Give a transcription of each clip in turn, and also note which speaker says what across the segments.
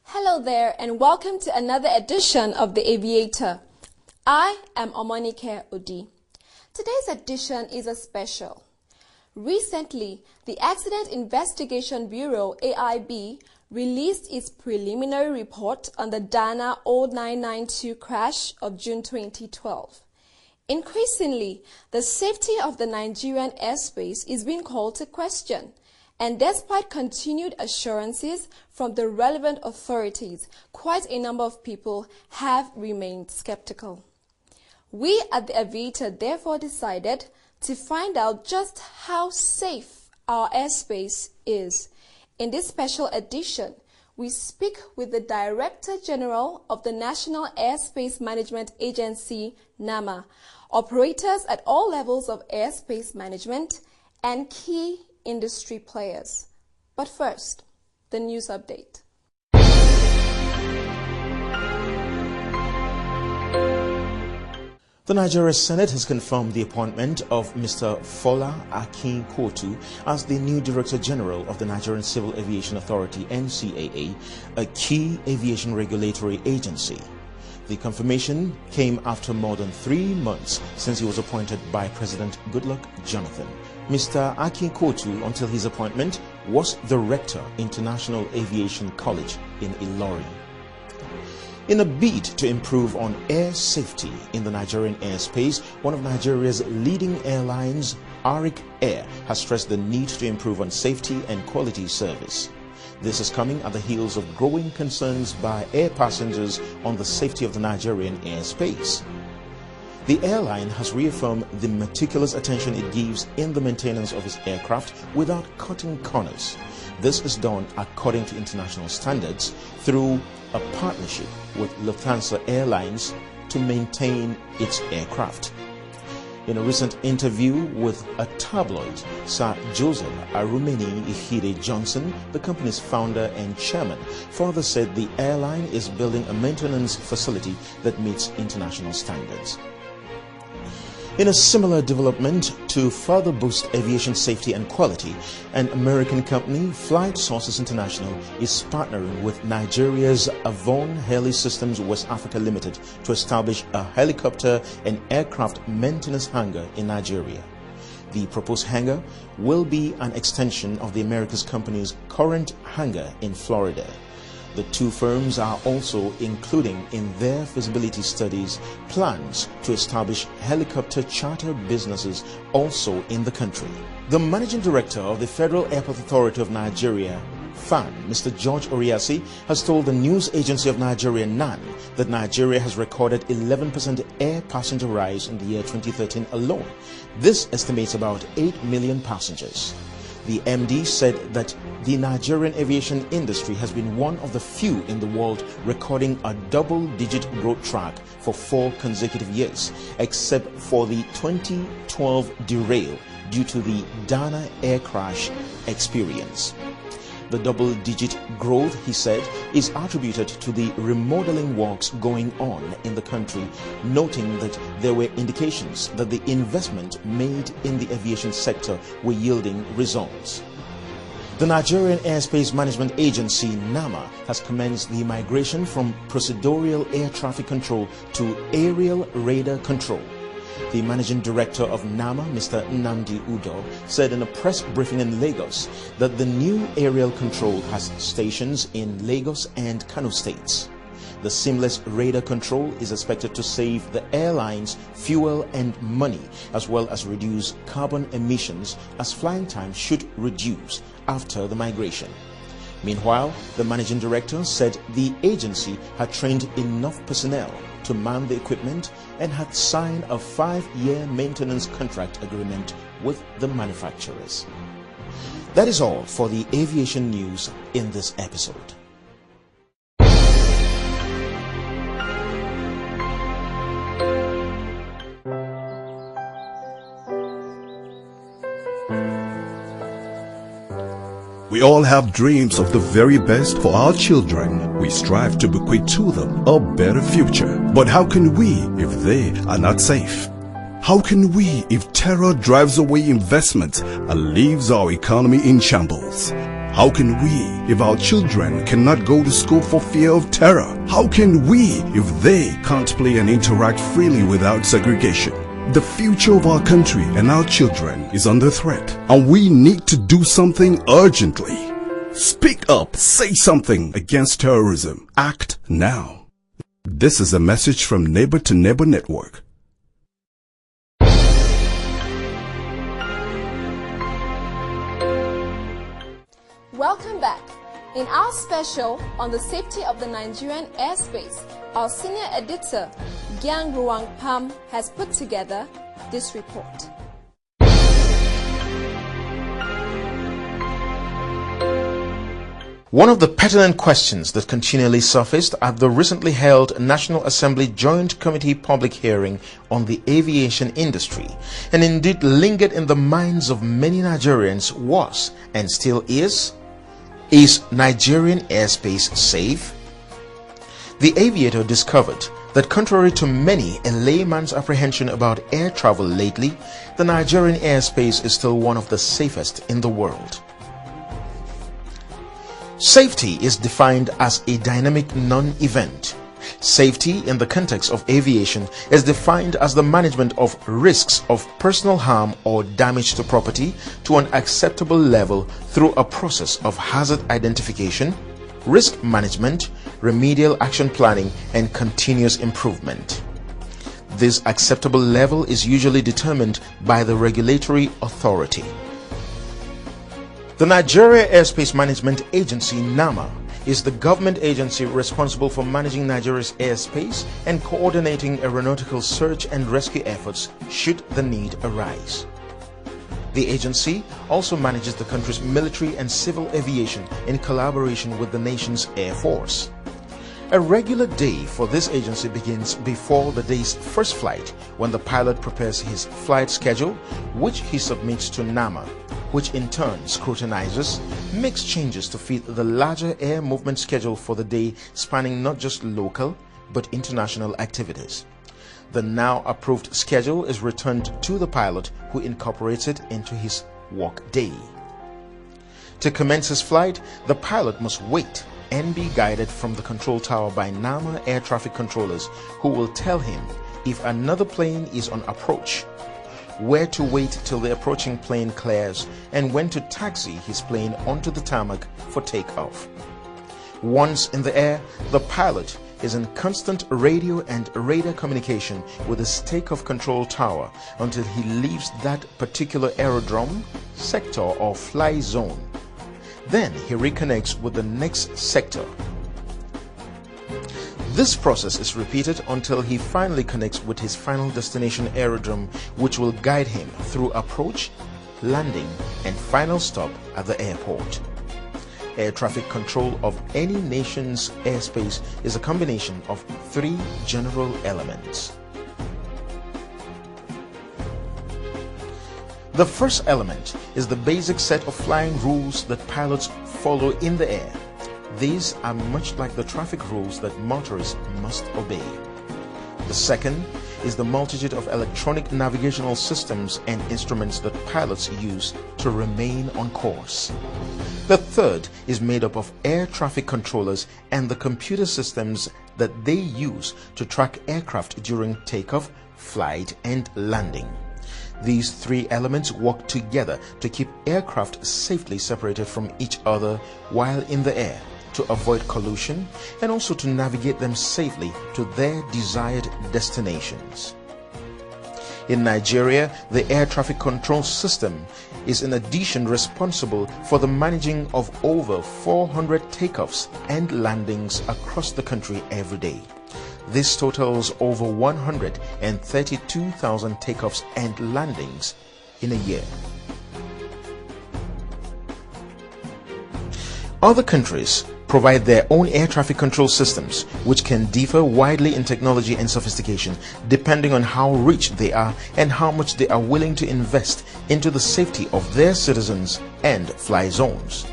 Speaker 1: Hello there and welcome to another edition of The Aviator. I am Omonike Odi. Today's edition is a special. Recently, the Accident Investigation Bureau, AIB, released its preliminary report on the Dana 0992 crash of June 2012. Increasingly, the safety of the Nigerian airspace is being called to question. And despite continued assurances from the relevant authorities, quite a number of people have remained skeptical. We at the Aviator therefore decided to find out just how safe our airspace is. In this special edition, we speak with the Director General of the National Airspace Management Agency, NAMA, operators at all levels of airspace management, and key industry players. But first, the news update.
Speaker 2: The Nigeria Senate has confirmed the appointment of Mr. Fola Akinkotu as the new Director General of the Nigerian Civil Aviation Authority, NCAA, a key aviation regulatory agency. The confirmation came after more than 3 months since he was appointed by President Goodluck Jonathan. Mr. Akinkotu, until his appointment, was the Rector, International Aviation College in Ilorin. In a bid to improve on air safety in the Nigerian airspace, one of Nigeria's leading airlines, Arik Air, has stressed the need to improve on safety and quality service. This is coming at the heels of growing concerns by air passengers on the safety of the Nigerian airspace. The airline has reaffirmed the meticulous attention it gives in the maintenance of its aircraft without cutting corners. This is done according to international standards through a partnership with Lufthansa Airlines to maintain its aircraft. In a recent interview with a tabloid, Sir Joseph Arumeni Ihide Johnson, the company's founder and chairman, further said the airline is building a maintenance facility that meets international standards. In a similar development to further boost aviation safety and quality, an American company, Flight Sources International, is partnering with Nigeria's Avon Heli Systems West Africa Limited to establish a helicopter and aircraft maintenance hangar in Nigeria. The proposed hangar will be an extension of the Americas company's current hangar in Florida. The two firms are also including in their feasibility studies plans to establish helicopter charter businesses also in the country. The Managing Director of the Federal Airport Authority of Nigeria, FAN, Mr. George Oriasi, has told the news agency of Nigeria, NAN, that Nigeria has recorded 11% air passenger rise in the year 2013 alone. This estimates about 8 million passengers. The MD said that the Nigerian aviation industry has been one of the few in the world recording a double-digit growth track for 4 consecutive years, except for the 2012 derail due to the Dana air crash experience. The double-digit growth, he said, is attributed to the remodeling works going on in the country, noting that there were indications that the investment made in the aviation sector were yielding results. The Nigerian Airspace Management Agency, NAMA, has commenced the migration from procedural air traffic control to aerial radar control. The Managing Director of NAMA, Mr. Nnamdi Udo, said in a press briefing in Lagos that the new aerial control has stations in Lagos and Kano states. The seamless radar control is expected to save the airlines fuel and money, as well as reduce carbon emissions, as flying time should reduce after the migration. Meanwhile, the Managing Director said the agency had trained enough personnel to man the equipment and had signed a 5-year maintenance contract agreement with the manufacturers. That is all for the aviation news in this episode.
Speaker 3: We all have dreams of the very best for our children. We strive to bequeath to them a better future. But how can we if they are not safe? How can we if terror drives away investment and leaves our economy in shambles? How can we if our children cannot go to school for fear of terror? How can we if they can't play and interact freely without segregation? The future of our country and our children is under threat, and we need to do something urgently. Speak up, say something against terrorism. Act now. This is a message from Neighbor to Neighbor Network.
Speaker 1: Welcome back. In our special on the safety of the Nigerian airspace, our senior editor, Gyang Ruang Pam, has put together this report.
Speaker 2: One of the pertinent questions that continually surfaced at the recently held National Assembly Joint Committee public hearing on the aviation industry, and indeed lingered in the minds of many Nigerians, was, and still is Nigerian airspace safe? The aviator discovered that contrary to many a layman's apprehension about air travel lately, the Nigerian airspace is still one of the safest in the world. Safety is defined as a dynamic non-event. Safety in the context of aviation is defined as the management of risks of personal harm or damage to property to an acceptable level through a process of hazard identification, risk management, remedial action planning, and continuous improvement. This acceptable level is usually determined by the regulatory authority. The Nigeria Airspace Management Agency, NAMA, is the government agency responsible for managing Nigeria's airspace and coordinating aeronautical search and rescue efforts should the need arise. The agency also manages the country's military and civil aviation in collaboration with the nation's Air Force. A regular day for this agency begins before the day's first flight, when the pilot prepares his flight schedule, which he submits to NAMA, which in turn scrutinizes, makes changes to fit the larger air movement schedule for the day, spanning not just local but international activities. The now approved schedule is returned to the pilot, who incorporates it into his work day. To commence his flight, the pilot must wait and be guided from the control tower by NAMA air traffic controllers, who will tell him if another plane is on approach, where to wait till the approaching plane clears, and when to taxi his plane onto the tarmac for takeoff. Once in the air, the pilot is in constant radio and radar communication with his takeoff control tower until he leaves that particular aerodrome, sector, or fly zone. Then he reconnects with the next sector. This process is repeated until he finally connects with his final destination aerodrome, which will guide him through approach, landing, and final stop at the airport. Air traffic control of any nation's airspace is a combination of three general elements. The first element is the basic set of flying rules that pilots follow in the air. These are much like the traffic rules that motorists must obey. The second is the multitude of electronic navigational systems and instruments that pilots use to remain on course. The third is made up of air traffic controllers and the computer systems that they use to track aircraft during takeoff, flight, and landing. These three elements work together to keep aircraft safely separated from each other while in the air, to avoid collision, and also to navigate them safely to their desired destinations. In Nigeria, the air traffic control system is in addition responsible for the managing of over 400 takeoffs and landings across the country every day. This totals over 132,000 takeoffs and landings in a year. Other countries provide their own air traffic control systems, which can differ widely in technology and sophistication depending on how rich they are and how much they are willing to invest into the safety of their citizens and fly zones.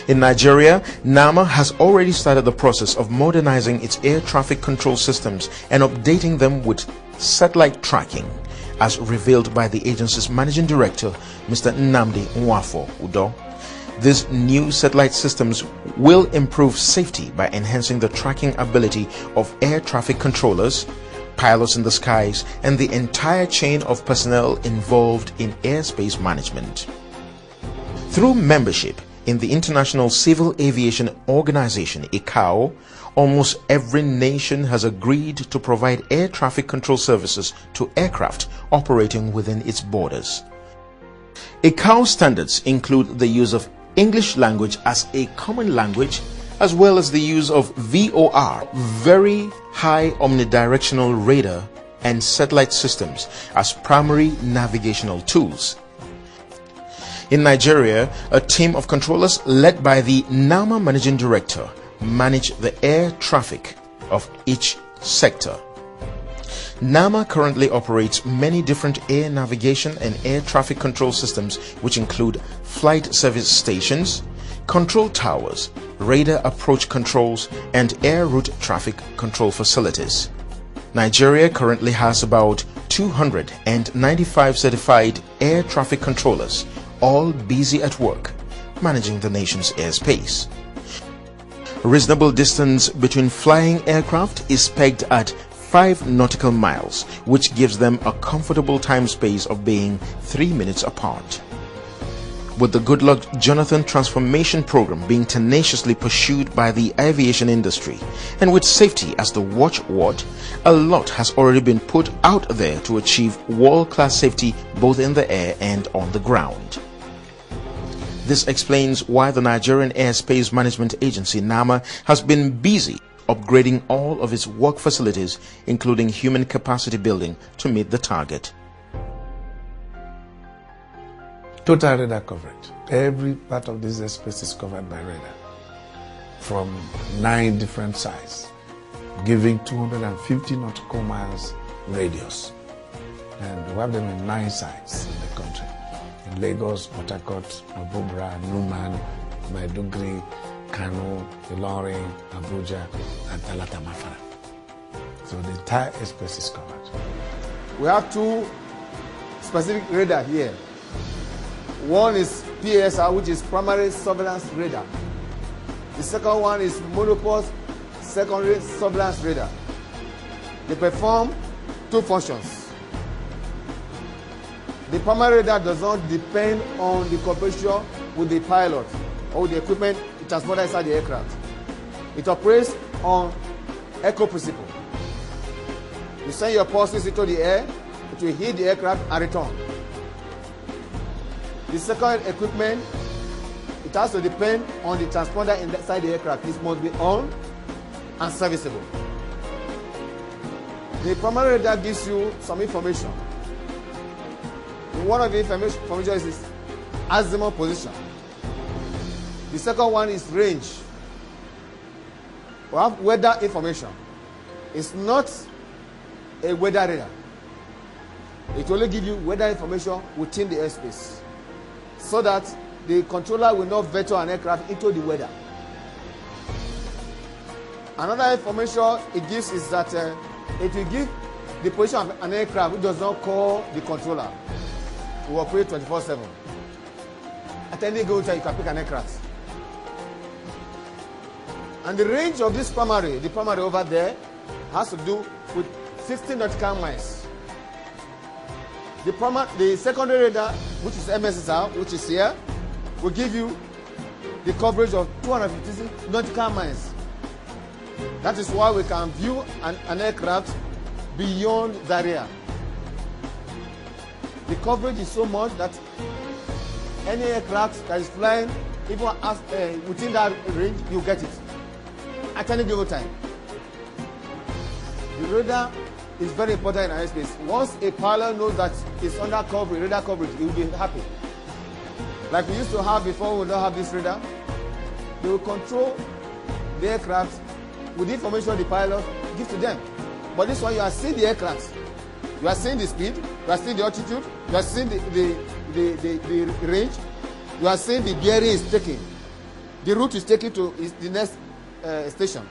Speaker 2: In Nigeria, NAMA has already started the process of modernizing its air traffic control systems and updating them with satellite tracking, as revealed by the agency's managing director, Mr. Nnamdi Nwafo Udo. These new satellite systems will improve safety by enhancing the tracking ability of air traffic controllers, pilots in the skies, and the entire chain of personnel involved in airspace management. Through membership in the International Civil Aviation Organization, ICAO, almost every nation has agreed to provide air traffic control services to aircraft operating within its borders. ICAO standards include the use of English language as a common language, as well as the use of VOR, Very High Omnidirectional Radar, and satellite systems as primary navigational tools. In Nigeria, a team of controllers led by the NAMA managing director manage the air traffic of each sector. NAMA currently operates many different air navigation and air traffic control systems, which include flight service stations, control towers, radar approach controls, and air route traffic control facilities. Nigeria currently has about 295 certified air traffic controllers, all busy at work, managing the nation's airspace. Reasonable distance between flying aircraft is pegged at 5 nautical miles, which gives them a comfortable time space of being 3 minutes apart. With the Goodluck Jonathan transformation program being tenaciously pursued by the aviation industry, and with safety as the watchword, a lot has already been put out there to achieve world-class safety both in the air and on the ground. This explains why the Nigerian Airspace Management Agency, NAMA, has been busy upgrading all of its work facilities, including human capacity building, to meet the target.
Speaker 4: Total radar coverage. Every part of this airspace is covered by radar from 9 different sites, giving 250 nautical miles radius. And we have them in 9 sites in the country. In Lagos, Port Harcourt, Abuja, Numan, Maiduguri, Kano, Ilorin, Abuja, and Alata-Mafara. So the entire airspace is covered.
Speaker 5: We have 2 specific radar here. One is PSR, which is primary surveillance radar. The second one is monopause secondary surveillance radar. They perform 2 functions. The primary radar does not depend on the cooperation with the pilot or with the equipment transported inside the aircraft. It operates on echo principle. You send your pulses into the air, it will hit the aircraft and return. The second equipment, it has to depend on the transponder inside the aircraft. This must be on and serviceable. The primary radar gives you some information. One of the information is azimuth position. The second one is range. We have weather information. It's not a weather radar. It will only give you weather information within the airspace, so that the controller will not veto an aircraft into the weather. Another information it gives is that it will give the position of an aircraft which does not call the controller. We operate 24/7. At any given time, you can pick an aircraft. And the range of this primary, the primary over there, has to do with 15 nautical miles. The secondary radar, which is MSSR, which is here, will give you the coverage of 250 nautical miles. That is why we can view an aircraft beyond the area. The coverage is so much that any aircraft that is flying, even within that range, you get it at any given time. The radar is very important in airspace. Once a pilot knows that it's under coverage, radar coverage, he will be happy. Like we used to have before, we don't have this radar. They will control the aircraft with the information the pilot gives to them. But this one, you are seeing the aircraft. You are seeing the speed. You are seeing the altitude. You are seeing the range. You are seeing the bearing is taking. The route is taken to the next station.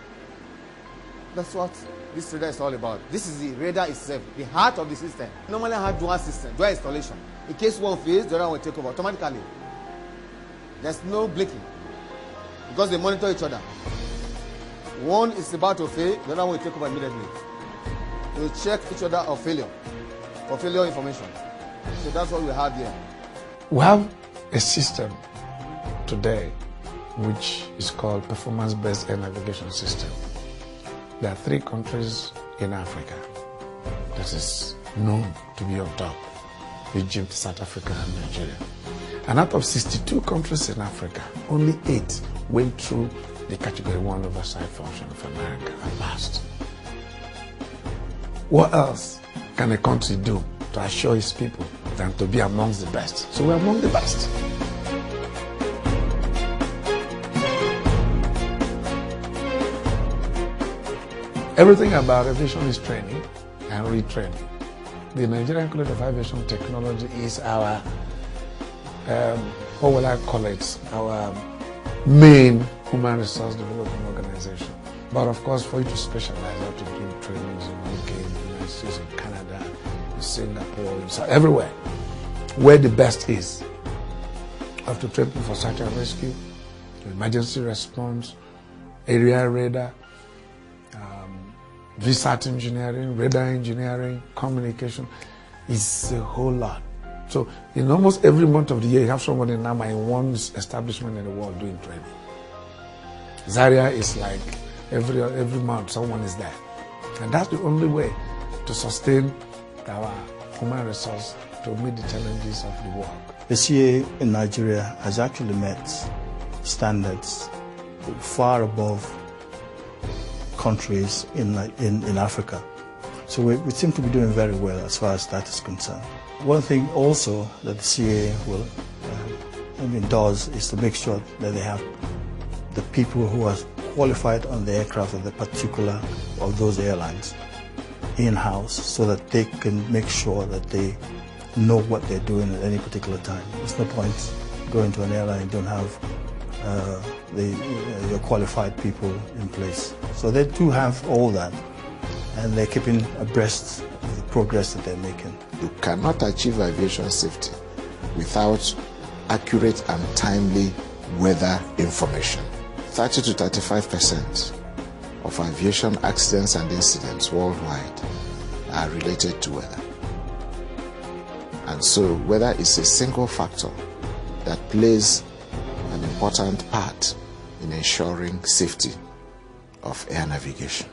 Speaker 5: That's what this radar is all about. This is the radar itself, the heart of the system. Normally have dual system, dual installation. In case one fails, the other one will take over automatically. There's no blinking because they monitor each other. One is about to fail, the other one will take over immediately. They will check each other of failure, for failure information. So that's what we have here.
Speaker 4: We have a system today which is called performance-based air navigation system. There are 3 countries in Africa that is known to be on top: Egypt, South Africa, and Nigeria. And out of 62 countries in Africa, only 8 went through the Category 1 oversight function of America and passed. What else can a country do to assure its people than to be amongst the best? So we're among the best. Everything about aviation is training and retraining. The Nigerian College of Aviation Technology is our, what will I call it, our main human resource development organization. But of course, for you to specialize, you have to do trainings in UK, in the United States, in Canada, in Singapore, everywhere. Where the best is. You have to train people for search and rescue, emergency response, area radar, research engineering, radar engineering, communication. It's a whole lot. So in almost every month of the year, you have somebody in Nama in one establishment in the world doing training. Zaria is like every month someone is there. And that's the only way to sustain our human resource to meet the challenges of the work.
Speaker 6: The CA in Nigeria has actually met standards far above countries in Africa. So we seem to be doing very well as far as that is concerned. One thing also that the CA will does is to make sure that they have the people who are qualified on the aircraft of the particular of those airlines in-house, so that they can make sure that they know what they're doing at any particular time. There's no point going to an airline and don't have your qualified people in place. So they do have all that, and they're keeping abreast of the progress that they're making.
Speaker 7: You cannot achieve aviation safety without accurate and timely weather information. 30 to 35% of aviation accidents and incidents worldwide are related to weather. And so weather is a single factor that plays an important part in ensuring safety of air navigation.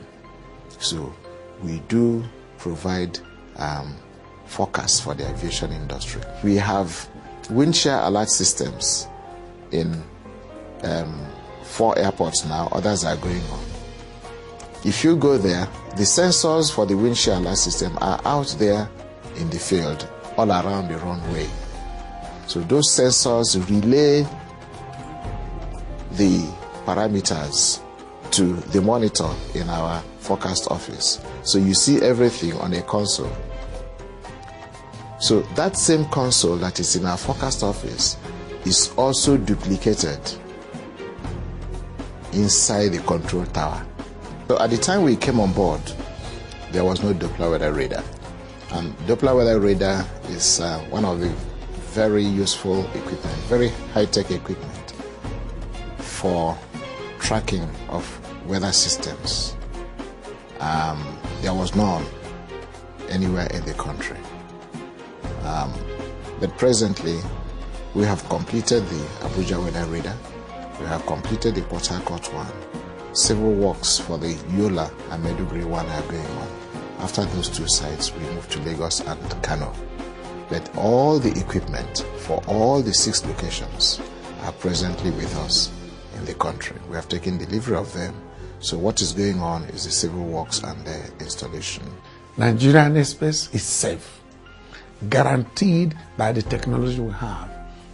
Speaker 7: So we do provide forecasts for the aviation industry. We have wind shear alert systems in 4 airports now, others are going on. If you go there, the sensors for the wind shear alert system are out there in the field all around the runway. So those sensors relay the parameters to the monitor in our forecast office. So you see everything on a console. So that same console that is in our forecast office is also duplicated inside the control tower. So at the time we came on board, there was no Doppler weather radar. And Doppler weather radar is one of the very useful equipment, very high-tech equipment for tracking of weather systems. There was none anywhere in the country. But presently, we have completed the Abuja weather radar. We have completed the Port Harcourt one. Civil works for the Yola and Maiduguri one are going on. After those 2 sites, we move to Lagos and Kano. But all the equipment for all the 6 locations are presently with us in the country. We have taken delivery of them. So what is going on is the civil works and the installation.
Speaker 4: Nigerian airspace is safe, guaranteed by the technology we have,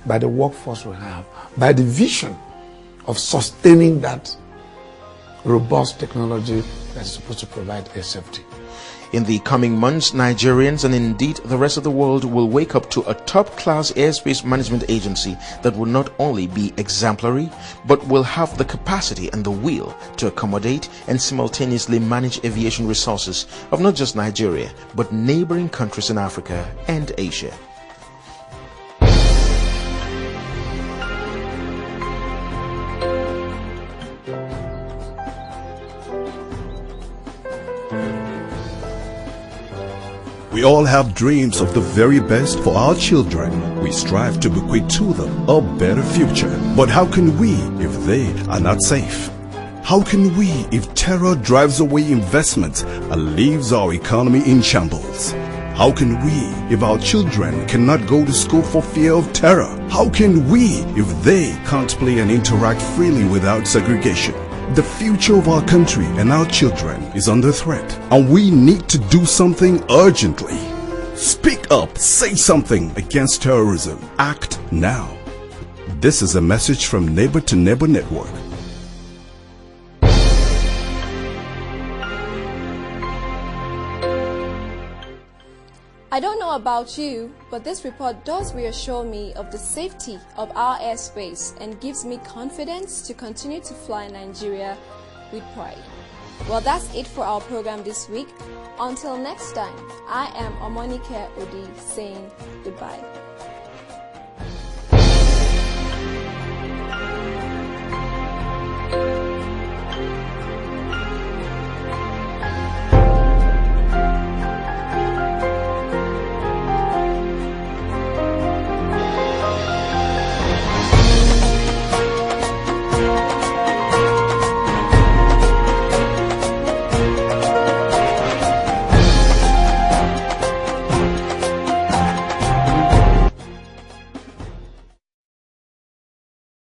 Speaker 4: by the workforce we have, by the vision of sustaining that robust technology that is supposed to provide air safety.
Speaker 2: In the coming months, Nigerians and indeed the rest of the world will wake up to a top-class airspace management agency that will not only be exemplary, but will have the capacity and the will to accommodate and simultaneously manage aviation resources of not just Nigeria, but neighboring countries in Africa and Asia.
Speaker 3: We all have dreams of the very best for our children. We strive to bequeath to them a better future. But how can we if they are not safe? How can we if terror drives away investment and leaves our economy in shambles? How can we if our children cannot go to school for fear of terror? How can we if they can't play and interact freely without segregation? The future of our country and our children is under threat, and we need to do something urgently. Speak up, say something against terrorism. Act now. This is a message from Neighbor to Neighbor Network.
Speaker 1: I don't know about you, but this report does reassure me of the safety of our airspace and gives me confidence to continue to fly in Nigeria with pride. Well, that's it for our program this week. Until next time, I am Omonike Odi saying goodbye.